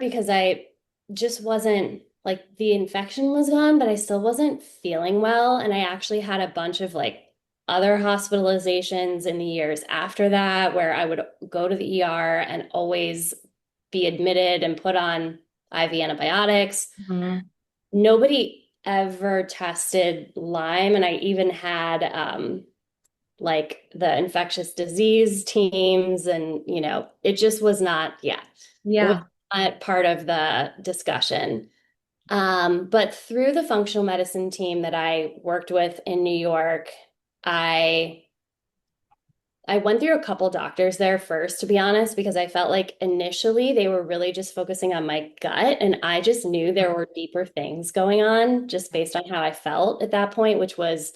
because I just wasn't like the infection was gone, but I still wasn't feeling well. And I actually had a bunch of like other hospitalizations in the years after that where I would go to the ER and always be admitted and put on IV antibiotics. Mhm. Nobody ever tested Lyme, and I even had like the infectious disease teams, and it just was not, yeah, it was Yeah. not part of the discussion. But through the functional medicine team that I worked with in New York, I I went through a couple doctors there first, to be honest, because I felt like initially they were really just focusing on my gut, and I just knew there were deeper things going on just based on how I felt at that point, which was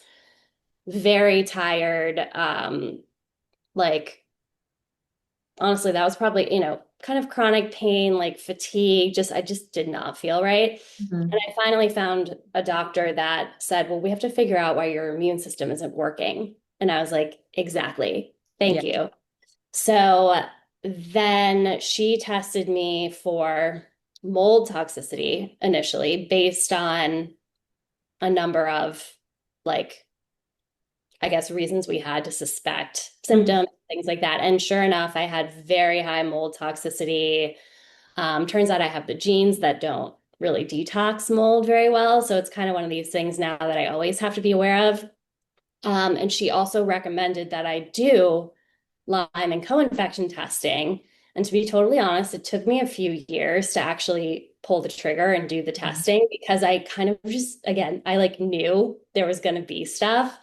very tired. Like honestly, that was probably, kind of chronic pain, like fatigue, I just did not feel right. And Mhm. I finally found a doctor that said, well, we have to figure out why your immune system isn't working. And I was like, exactly. Yeah. Thank you. So then she tested me for mold toxicity initially based on a number of like, I guess, reasons we had to suspect Mhm. symptoms, things like that. And sure enough, I had very high mold toxicity. Turns out I have the genes that don't really detox mold very well. So it's kind of one of these things now that I always have to be aware of. And she also recommended that I do Lyme and co-infection testing. And to be totally honest, it took me a few years to actually pull the trigger and do the testing because I kind of just, again, I like knew there was going to be stuff.